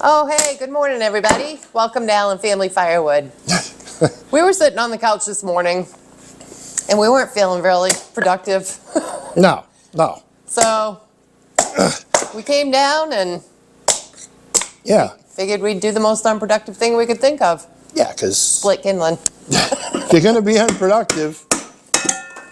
Oh, hey, good morning, everybody. Welcome to Allen Family Firewood. We were sitting on the couch this morning, and we weren't feeling really productive. No. So we came down and figured we'd do the most unproductive thing we could think of. Yeah, because Split kindling. if you're going to be unproductive,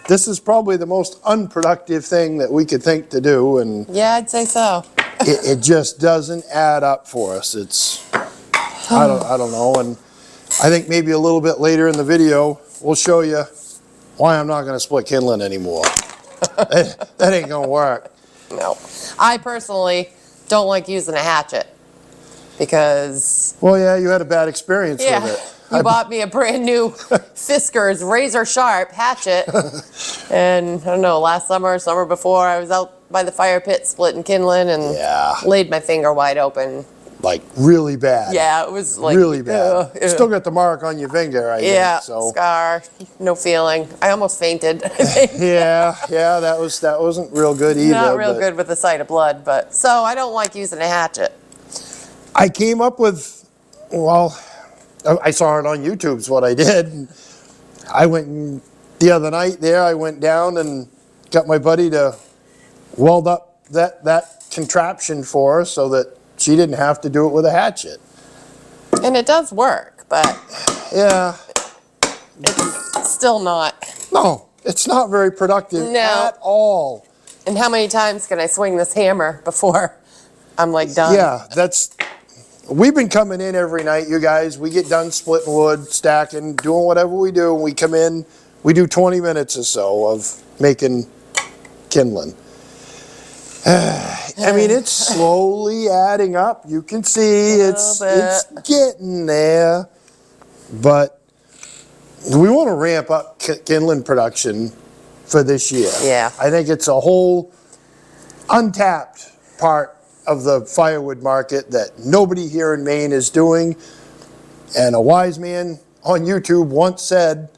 this is probably the most unproductive thing that we could think to do, and Yeah, I'd say so. it just doesn't add up for us. It's, I don't know, and I think maybe a little bit later in the video, we'll show you why I'm not going to split kindling anymore. That ain't going to work. No. I personally don't like using a hatchet because... Well, yeah, you had a bad experience with it. You bought me a brand new Fisker's razor sharp hatchet, and I don't know, last summer, summer before, I was out by the fire pit splitting kindling and laid my finger wide open. Like really bad. Yeah, it was like really bad. Still got the mark on your finger, I think. So. Scar, no feeling. I almost fainted. I think. Yeah, that wasn't real good either. Not real good with the sight of blood, but so I don't like using a hatchet. I came up with, well, I saw it on YouTube is what I did. I went the other night there, I went down and got my buddy to weld up that contraption for her so that she didn't have to do it with a hatchet. And it does work, but yeah, it's still not. No, it's not very productive at all. And how many times can I swing this hammer before I'm like done? Yeah, we've been coming in every night, you guys. We get done splitting wood, stacking, doing whatever we do. We come in, we do 20 minutes or so of making kindling. I mean, it's slowly adding up. You can see it's getting there. But we want to ramp up kindling production for this year. Yeah. I think it's a whole untapped part of the firewood market that nobody here in Maine is doing. And a wise man on YouTube once said,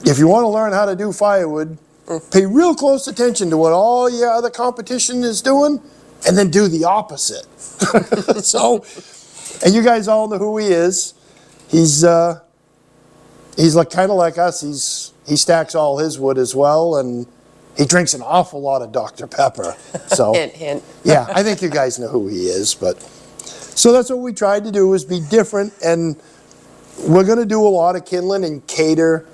if you want to learn how to do firewood, pay real close attention to what all your other competition is doing, and then do the opposite. So, and you guys all know who he is. He's like kind of like us. He stacks all his wood as well, and he drinks an awful lot of Dr. Pepper. So, hint, hint. Yeah, I think you guys know who he is. But so that's what we tried to do, is be different, and we're going to do a lot of kindling and cater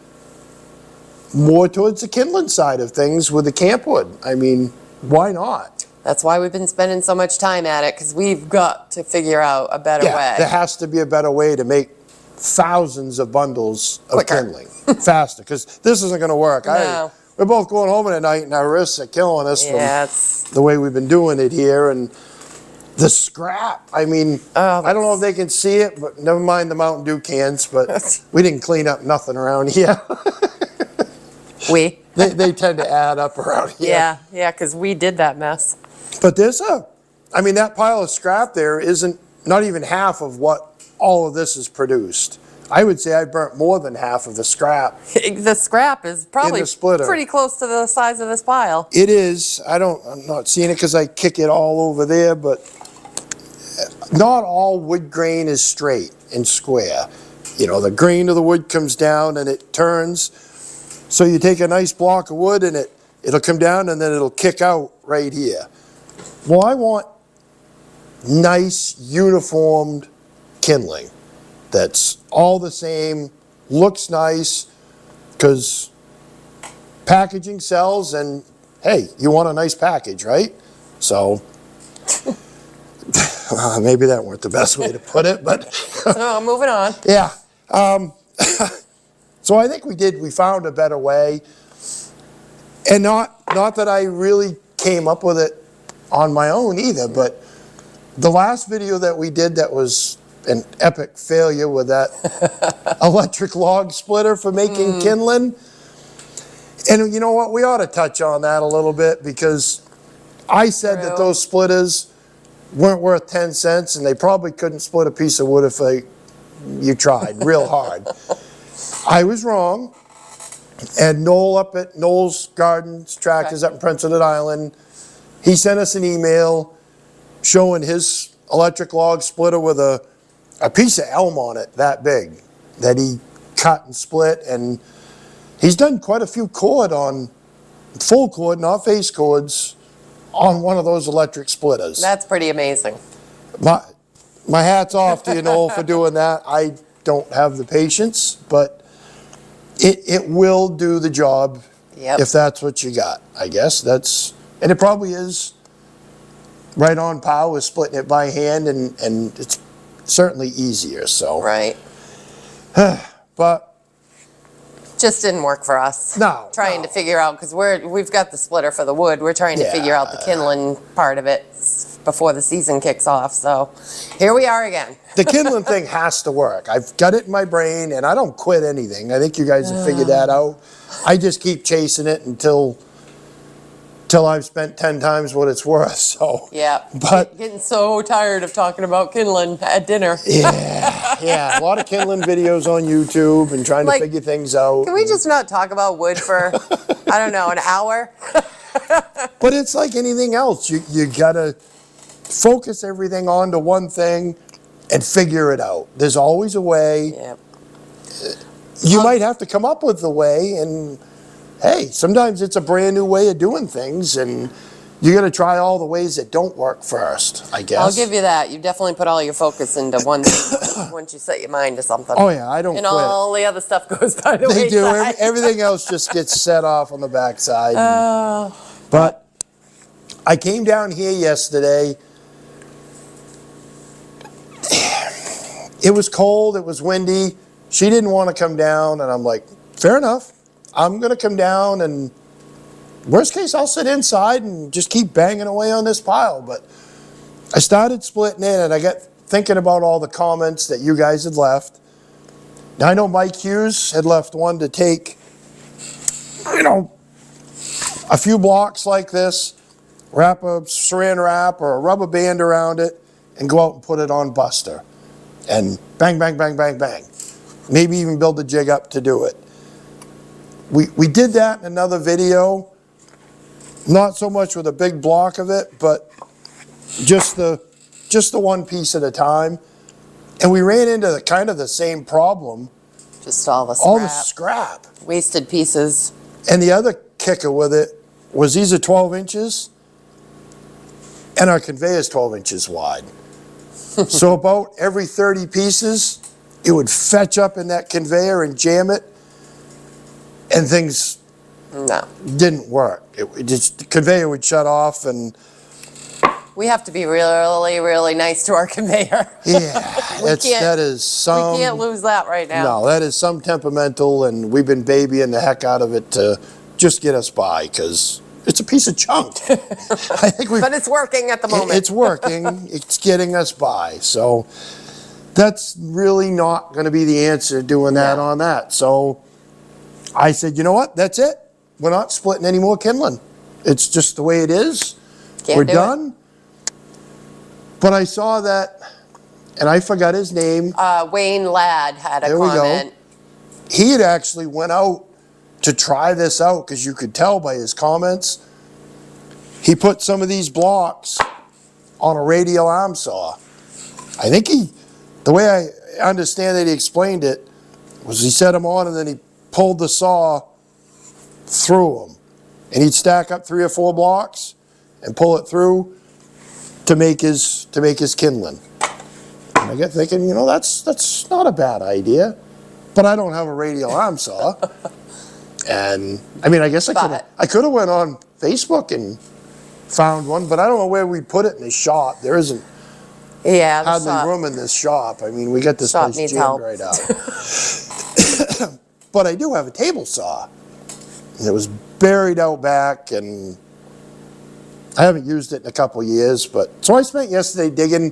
more towards the kindling side of things with the campwood. I mean, why not? That's why we've been spending so much time at it, because we've got to figure out a better way. There has to be a better way to make thousands of bundles of kindling faster, because this isn't going to work. No. We're both going home at night, and our wrists are killing us from the way we've been doing it here. And the scrap, I mean, I don't know if they can see it, but never mind the Mountain Dew cans, but we didn't clean up nothing around here. They tend to add up around here. Yeah, because we did that mess. But I mean, that pile of scrap there isn't not even half of what all of this is produced. I would say I burnt more than half of the scrap. The scrap is probably pretty close to the size of this pile. It is. I'm not seeing it because I kick it all over there, but not all wood grain is straight and square. You know, the grain of the wood comes down and it turns. So you take a nice block of wood and it'll come down and then it'll kick out right here. Well, I want nice, uniformed kindling that's all the same, looks nice, because packaging sells, and hey, you want a nice package, right? So maybe that weren't the best way to put it, but so moving on. Yeah. So I think we found a better way, and not that I really came up with it on my own either, but the last video that we did that was an epic failure with that electric log splitter for making kindling. And you know what, we ought to touch on that a little bit, because I said that those splitters weren't worth 10 cents and they probably couldn't split a piece of wood if you tried real hard. I was wrong. And Noel up at Noel's Gardens Tractors up in Prince Edward Island, he sent us an email showing his electric log splitter with a piece of elm on it that big that he cut and split, and he's done quite a few cord on full cord, not face cords, on one of those electric splitters. That's pretty amazing. My hat's off to you, Noel, for doing that. I don't have the patience, but it will do the job. Yep. If that's what you got, I guess. And it probably is right on par with splitting it by hand, and it's certainly easier, so. Right. But just didn't work for us. No. Trying to figure out, because we've got the splitter for the wood. We're trying to figure out the kindling part of it before the season kicks off. So here we are again. The kindling thing has to work. I've got it in my brain, and I don't quit anything. I think you guys have figured that out. I just keep chasing it until I've spent 10 times what it's worth. So yeah, but getting so tired of talking about kindling at dinner. Yeah, a lot of kindling videos on YouTube and trying to figure things out. Can we just not talk about wood for I don't know, an hour? But it's like anything else. You gotta focus everything onto one thing and figure it out. There's always a way. Yep. You might have to come up with the way, and hey, sometimes it's a brand new way of doing things, and you got to try all the ways that don't work first, I guess. I'll give you that. You definitely put all your focus into one thing once you set your mind to something. Oh yeah, I don't and quit. all the other stuff goes by the They wayside. do. Everything else just gets set off on the backside. But I came down here yesterday. It was cold. It was windy. She didn't want to come down, and I'm like, fair enough. I'm going to come down, and worst case, I'll sit inside and just keep banging away on this pile. But I started splitting it, and I got thinking about all the comments that you guys had left. Now, I know Mike Hughes had left one to take, a few blocks like this, wrap a saran wrap or a rubber band around it, and go out and put it on Buster. And bang, bang, bang, bang, bang. Maybe even build a jig up to do it. We did that in another video. Not so much with a big block of it, but just the one piece at a time. And we ran into kind of the same problem. Just all the scrap. All the scrap. Wasted pieces. And the other kicker with it was these are 12 inches, and our conveyor is 12 inches wide. So about every 30 pieces, it would fetch up in that conveyor and jam it, and things didn't work. The conveyor would shut off, and we have to be really, really nice to our conveyor. yeah, that is some. We can't lose that right now. No, that is some temperamental, and we've been babying the heck out of it to just get us by, because it's a piece of junk. I think but it's working at the moment. It's working. It's getting us by. So that's really not going to be the answer doing that on that. So I said, you know what? That's it. We're not splitting any more kindling. It's just the way it is. We're done. But I saw that, and I forgot his name. Wayne Ladd had a There we comment. go. He had actually went out to try this out, because you could tell by his comments. He put some of these blocks on a radial arm saw. I think the way I understand that he explained it, was he set them on and then he pulled the saw through them. And he'd stack up 3 or 4 blocks and pull it through to make his kindling. And I get thinking, that's not a bad idea. But I don't have a radial arm saw. And I mean, I guess I could have went on Facebook and found one, but I don't know where we put it in the shop. There isn't hardly room in this shop. I mean, we got this place jammed right out. But I do have a table saw. And it was buried out back, and I haven't used it in a couple years. But so I spent yesterday digging,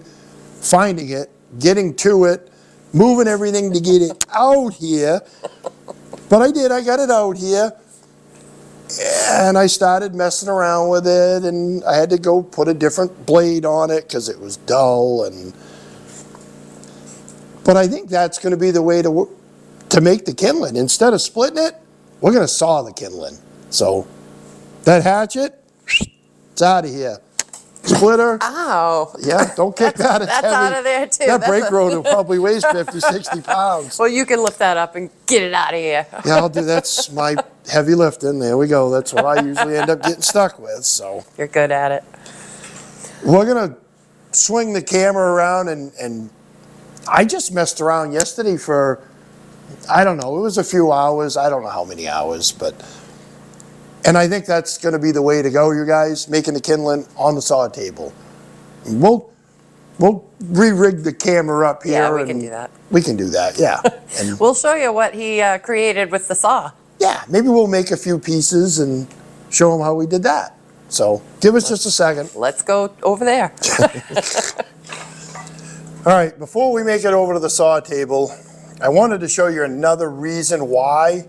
finding it, getting to it, moving everything to get it out here. But I got it out here, and I started messing around with it, and I had to go put a different blade on it because it was dull. But I think that's going to be the way to make the kindling. Instead of splitting it, we're going to saw the kindling. So that hatchet, it's out of here. splitter. Ow. Yeah, don't kick that. It's That's heavy. out of there too. That That's brake rotor probably weighs 50, 60 pounds. Well, you can lift that up and get it out of here. Yeah, I'll do. That's my heavy lifting. There we go. That's what I usually end up getting stuck with. So You're good at it. we're gonna swing the camera around, and I just messed around yesterday for, I don't know, it was a few hours. I don't know how many hours, and I think that's gonna be the way to go, you guys, making the kindling on the saw table. We'll re-rig the camera up here. Yeah, we can do that. We can do that, yeah. And We'll show you what he created with the saw. yeah, maybe we'll make a few pieces and show them how we did that. So give us just a second. Let's go over there. All right, before we make it over to the saw table, I wanted to show you another reason why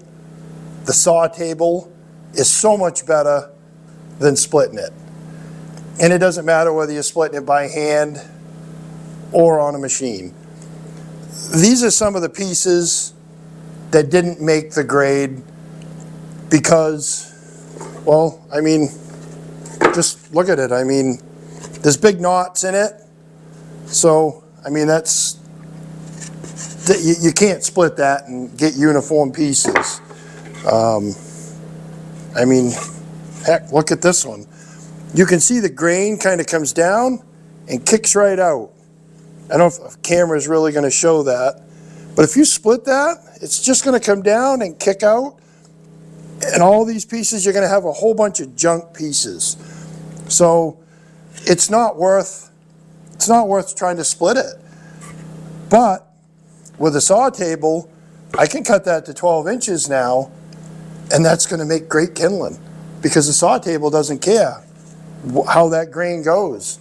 the saw table is so much better than splitting it. And it doesn't matter whether you're splitting it by hand or on a machine. These are some of the pieces that didn't make the grade because, well, I mean, just look at it. I mean, there's big knots in it. So, I mean, you can't split that and get uniform pieces. I mean, heck, look at this one. You can see the grain kind of comes down and kicks right out. I don't know if the camera is really going to show that, but if you split that, it's just going to come down and kick out. And all these pieces, you're going to have a whole bunch of junk pieces. So it's not worth trying to split it. But with a saw table, I can cut that to 12 inches now, and that's going to make great kindling because the saw table doesn't care how that grain goes.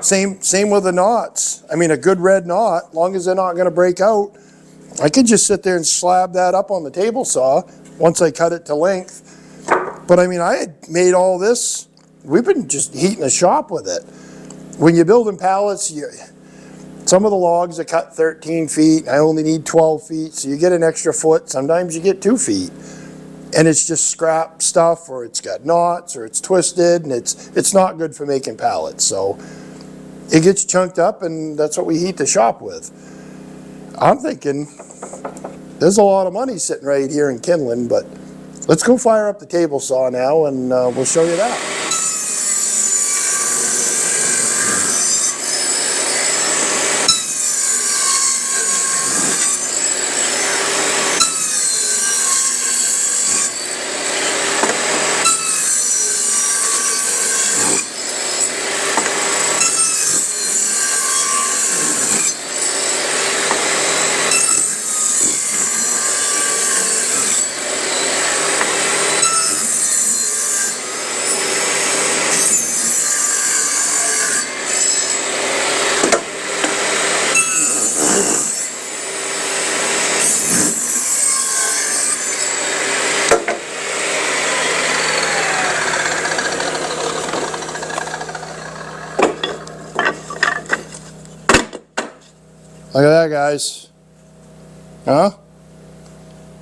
Same with the knots. I mean, a good red knot, long as they're not going to break out, I can just sit there and slab that up on the table saw once I cut it to length. But I mean, I had made all this. We've been just heating the shop with it. When you're building pallets, some of the logs are cut 13 feet. I only need 12 feet, so you get an extra foot. Sometimes you get 2 feet. And it's just scrap stuff, or it's got knots, or it's twisted, and it's not good for making pallets. So it gets chunked up, and that's what we heat the shop with. I'm thinking there's a lot of money sitting right here in kindling, but let's go fire up the table saw now, and we'll show you that. Look at that, guys. Huh?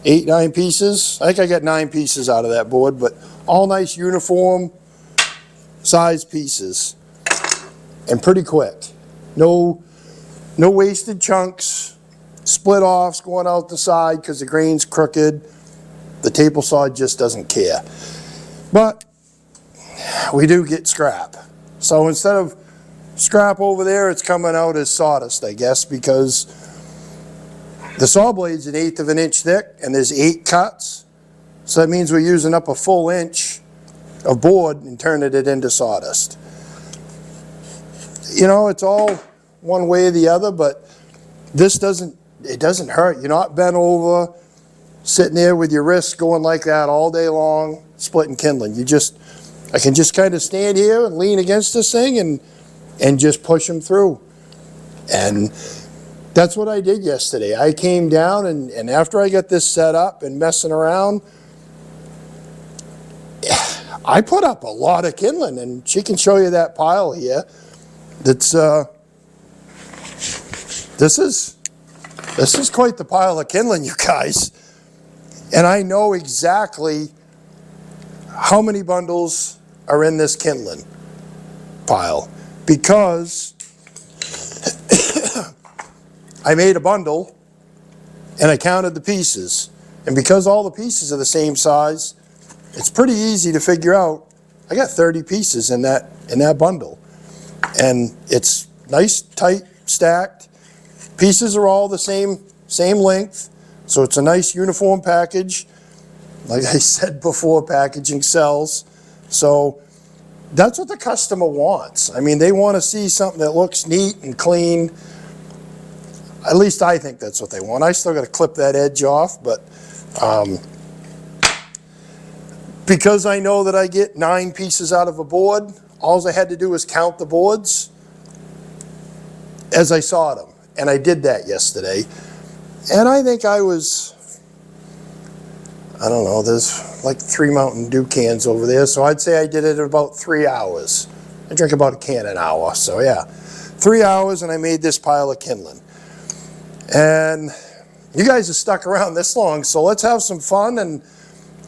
8, 9 pieces. I think I got 9 pieces out of that board, but all nice uniform size pieces. And pretty quick. No wasted chunks, split offs going out the side because the grain's crooked. The table saw just doesn't care. But we do get scrap. So instead of scrap over there, it's coming out as sawdust, I guess, because the saw blade's 1/8 of an inch thick and there's 8 cuts. So that means we're using up a full inch of board and turning it into sawdust. You know, it's all one way or the other, but this doesn't hurt. You're not bent over, sitting there with your wrists going like that all day long, splitting kindling. I can just kind of stand here and lean against this thing and just push them through. And that's what I did yesterday. I came down and after I got this set up and messing around, I put up a lot of kindling, and she can show you that pile here. That's this is quite the pile of kindling, you guys. And I know exactly how many bundles are in this kindling pile. because I made a bundle and I counted the pieces. And because all the pieces are the same size, it's pretty easy to figure out. I got 30 pieces in that bundle. And it's nice, tight, stacked. Pieces are all the same length. So it's a nice uniform package. Like I said before, packaging sells. So that's what the customer wants. I mean, they want to see something that looks neat and clean. At least I think that's what they want. I still got to clip that edge off, but because I know that I get 9 pieces out of a board, all I had to do was count the boards as I saw them. And I did that yesterday. And I think I don't know, there's like 3 Mountain Dew cans over there, so I'd say I did it in about 3 hours. I drink about a can an hour, so yeah. 3 hours and I made this pile of kindling. And you guys have stuck around this long, so let's have some fun, and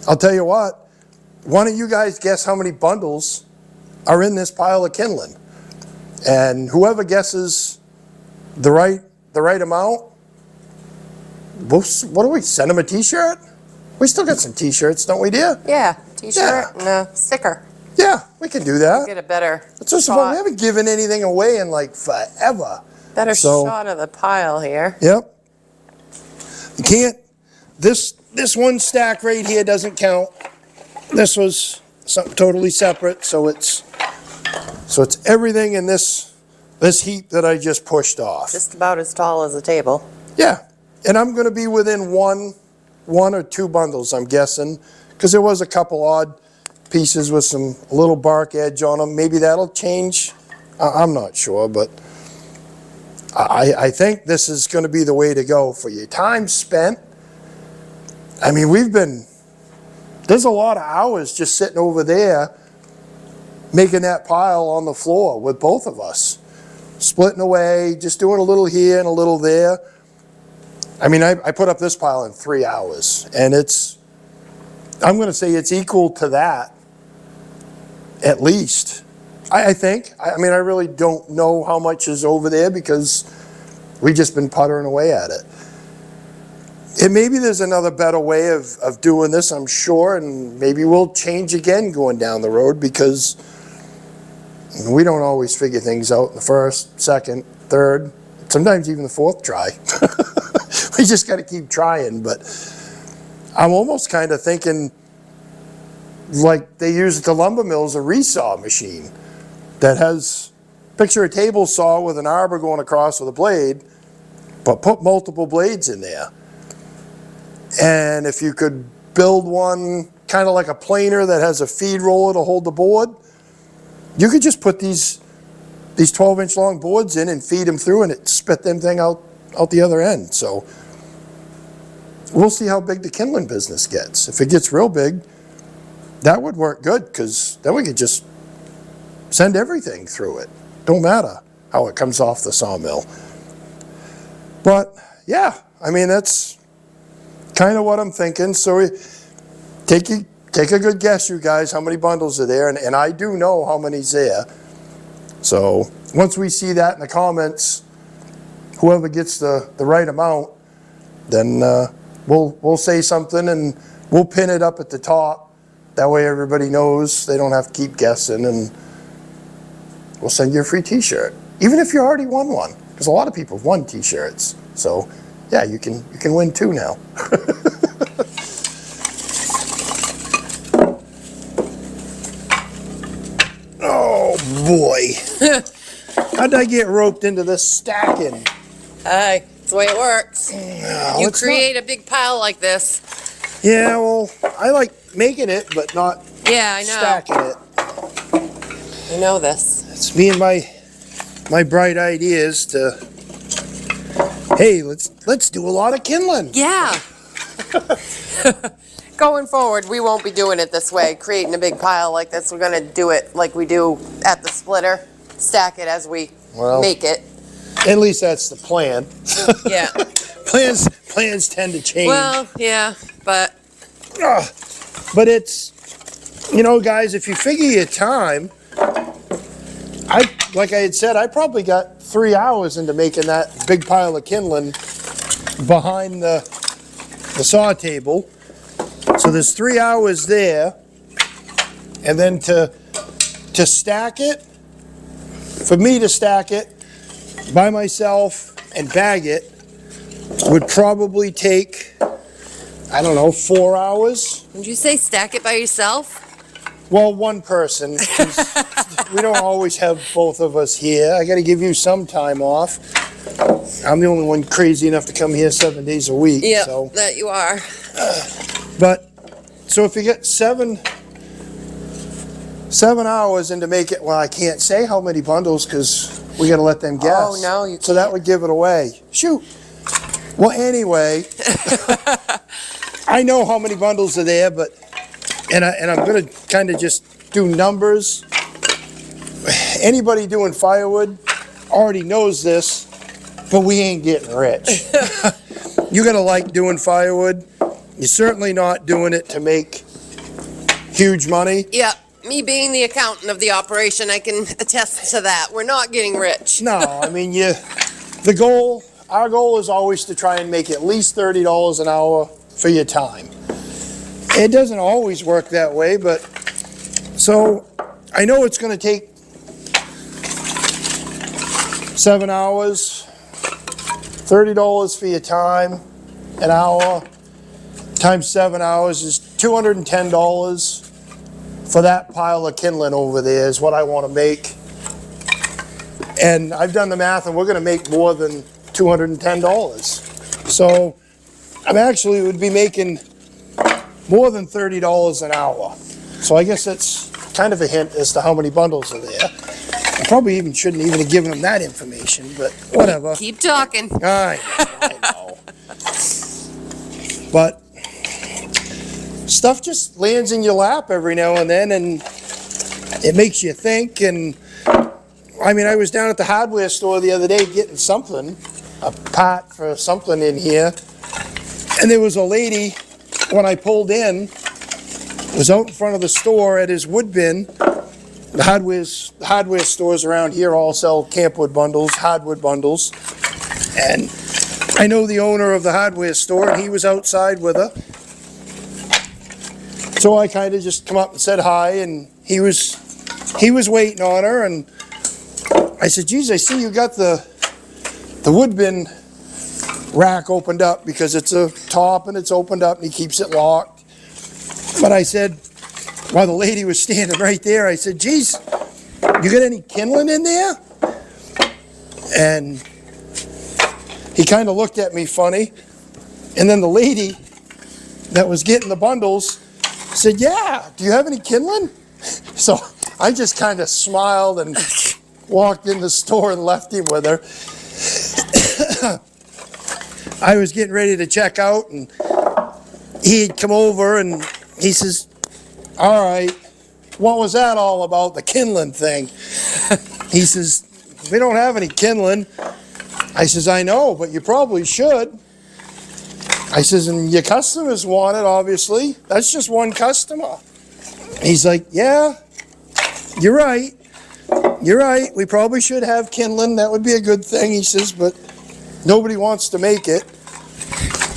I'll tell you what, why don't you guys guess how many bundles are in this pile of kindling? And whoever guesses the right amount, what do we, send them a t-shirt? We still got some t-shirts, don't we, dear? Yeah, t-shirt and a sticker. Yeah, we can do that. Get a better That's just fun. We haven't given anything away in like forever. Better shot of the pile here. Yep. You can't, this one stack right here doesn't count. This was something totally separate, so it's everything in this heap that I just pushed off. Just about as tall as a table. Yeah, and I'm gonna be within one or 2 bundles, I'm guessing, because there was a couple odd pieces with some little bark edge on them. Maybe that'll change. I'm not sure, but I think this is going to be the way to go for you. Time spent. I mean, there's a lot of hours just sitting over there making that pile on the floor with both of us. Splitting away, just doing a little here and a little there. I mean, I put up this pile in 3 hours, and I'm going to say it's equal to that, at least. I think. I mean, I really don't know how much is over there because we've just been puttering away at it. And maybe there's another better way of doing this, I'm sure, and maybe we'll change again going down the road because we don't always figure things out in the first, second, third, sometimes even the 4th try. We just got to keep trying, but I'm almost kind of thinking like they use at the lumber mills a resaw machine that has, picture a table saw with an arbor going across with a blade, but put multiple blades in there. And if you could build one kind of like a planer that has a feed roller to hold the board, you could just put these 12-inch long boards in and feed them through and it spit them thing out the other end. So we'll see how big the kindling business gets. If it gets real big, that would work good because then we could just send everything through it. Don't matter how it comes off the sawmill. But yeah, I mean, that's kind of what I'm thinking. So take a good guess, you guys, how many bundles are there. And I do know how many's there. So once we see that in the comments, whoever gets the right amount, then we'll say something and we'll pin it up at the top. That way everybody knows, they don't have to keep guessing, and we'll send you a free t-shirt. Even if you already won one, because a lot of people have won t-shirts. So yeah, you can win 2 now. Oh boy. How'd I get roped into this stacking? Hey, that's the way it works. No, You create a big pile like this. Yeah, well, I like making it, but not Yeah, I know. stacking it. I know this. It's me and my bright ideas to, hey, let's do a lot of kindling. Yeah. Going forward, we won't be doing it this way, creating a big pile like this. We're gonna do it like we do at the splitter, stack it as we make it. At least that's the plan. Yeah. Plans tend to change. Well, yeah, but But it's, you know, guys, if you figure your time, like I had said, I probably got 3 hours into making that big pile of kindling behind the saw table. So there's 3 hours there. And then to stack it, for me to stack it by myself and bag it would probably take, I don't know, 4 hours. Did you say stack it by yourself? Well, one person, 'cause we don't always have both of us here. I got to give you some time off. I'm the only one crazy enough to come here 7 days a week. Yeah, so. that you are. But, so if you get 7 hours into make it, well, I can't say how many bundles because we got to let them guess. Oh, no, you can't. So that would give it away. Shoot. Well, anyway, I know how many bundles are there, but, and I'm going to kind of just do numbers. Anybody doing firewood already knows this, but we ain't getting rich. You got to like doing firewood. You're certainly not doing it to make huge money. Yeah, me being the accountant of the operation, I can attest to that. We're not getting rich. No, I mean, our goal is always to try and make at least $30 an hour for your time. It doesn't always work that way, but so I know it's going to take 7 hours, $30 for your time, an hour, times 7 hours is $210 for that pile of kindling over there is what I want to make. And I've done the math and we're going to make more than $210. So I'm actually would be making more than $30 an hour. So I guess that's kind of a hint as to how many bundles are there. I probably even shouldn't even have given them that information, but whatever. Keep talking. I know. But stuff just lands in your lap every now and then, and it makes you think. And I mean, I was down at the hardware store the other day getting something, a part for something in here, and there was a lady, when I pulled in, was out in front of the store at his wood bin. The hardware stores around here all sell campwood bundles, hardwood bundles, and I know the owner of the hardware store, and he was outside with her. So I kind of just come up and said hi, and he was waiting on her, and I said, geez, I see you got the wood bin rack opened up because it's a top and it's opened up and he keeps it locked. But I said, while the lady was standing right there, I said, geez, you got any kindling in there? And he kind of looked at me funny. And then the lady that was getting the bundles said, yeah, do you have any kindling? So I just kind of smiled and walked in the store and left him with her. I was getting ready to check out, and he had come over and he says, all right, what was that all about, the kindling thing? He says, we don't have any kindling. I says, I know, but you probably should. I says, and your customers want it, obviously. That's just one customer. He's like, yeah, you're right. You're right. We probably should have kindling. That would be a good thing, he says, but nobody wants to make it.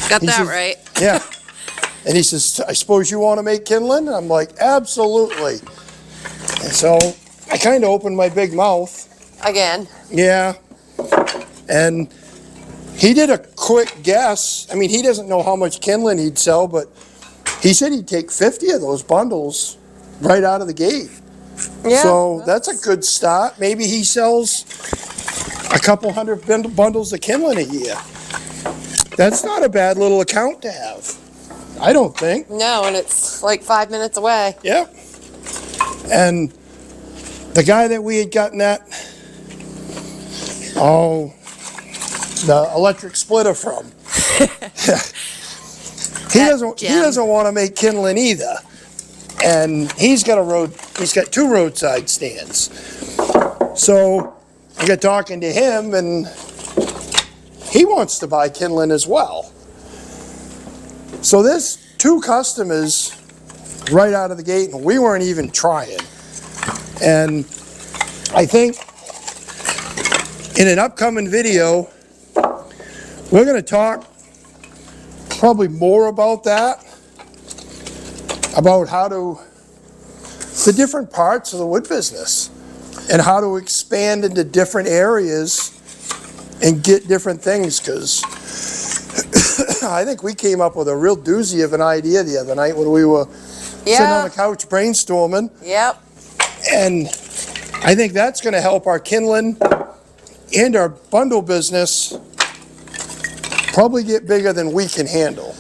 Got He that says, right. Yeah. And he says, I suppose you want to make kindling? I'm like, absolutely. And so I kind of opened my big mouth. Again. Yeah. And he did a quick guess. I mean, he doesn't know how much kindling he'd sell, but he said he'd take 50 of those bundles right out of the gate. Yeah. So that's a good start. Maybe he sells a couple hundred bundles of kindling a year. That's not a bad little account to have. I don't think. No, and it's like 5 minutes away. Yep. And the guy that we had gotten that, the electric splitter from, he doesn't want to make kindling either. And he's got two roadside stands. So I got talking to him, and he wants to buy kindling as well. So there's 2 customers right out of the gate, and we weren't even trying. And I think in an upcoming video, we're going to talk probably more about that, about the different parts of the wood business and how to expand into different areas and get different things, because I think we came up with a real doozy of an idea the other night when we were sitting on the couch brainstorming. Yep. And I think that's going to help our kindling and our bundle business probably get bigger than we can handle,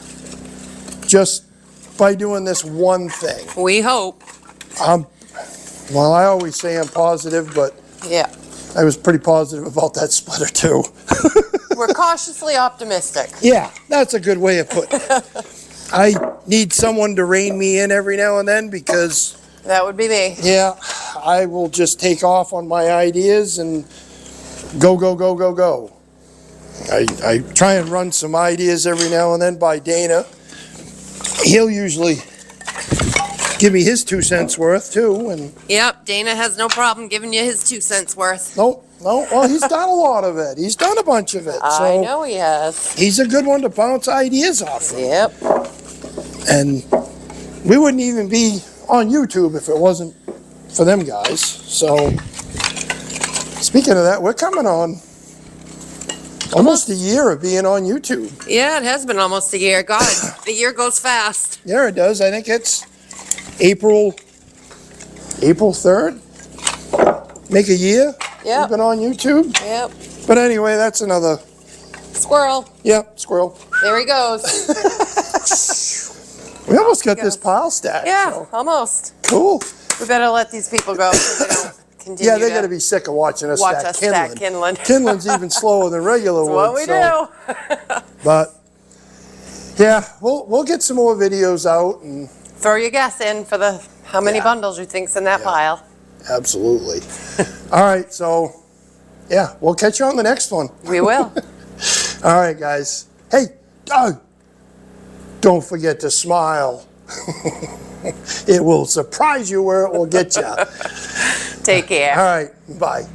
just by doing this one thing. We hope. Well, I always say I'm positive, but Yeah. I was pretty positive about that splitter too. We're cautiously optimistic. Yeah, that's a good way of putting it. I need someone to rein me in every now and then, because, That would be me. yeah, I will just take off on my ideas and go, go, go, go, go. I try and run some ideas every now and then by Dana. He'll usually give me his 2 cents worth too, and Yep. Dana has no problem giving you his 2 cents worth. no, well, he's done a lot of it. He's done a bunch of it, I so know he has. he's a good one to bounce ideas off of. Yep. And we wouldn't even be on YouTube if it wasn't for them guys. So, speaking of that, we're coming on almost a year of being on YouTube. Yeah, it has been almost a year. God, the year goes fast. Yeah, it does. I think it's April 3rd. Make a year. Yep. We've been on YouTube. Yep. But anyway, that's another, Squirrel. squirrel. There he goes. We almost got this pile stacked. Yeah, so almost. cool. We better let these people go so they don't continue Yeah, they're to going to be sick of watching us watch stack us stack kindling. kindling. Kindling's even slower than regular wood. What we so- do. But yeah, we'll get some more videos out, and Throw your guess in for the how many Yeah. bundles you think's in that Yeah. pile. absolutely. All right, so yeah, we'll catch you on the next one. We will. All right, guys. Hey, don't forget to smile. It will surprise you where it will get you. Take care. All right, bye.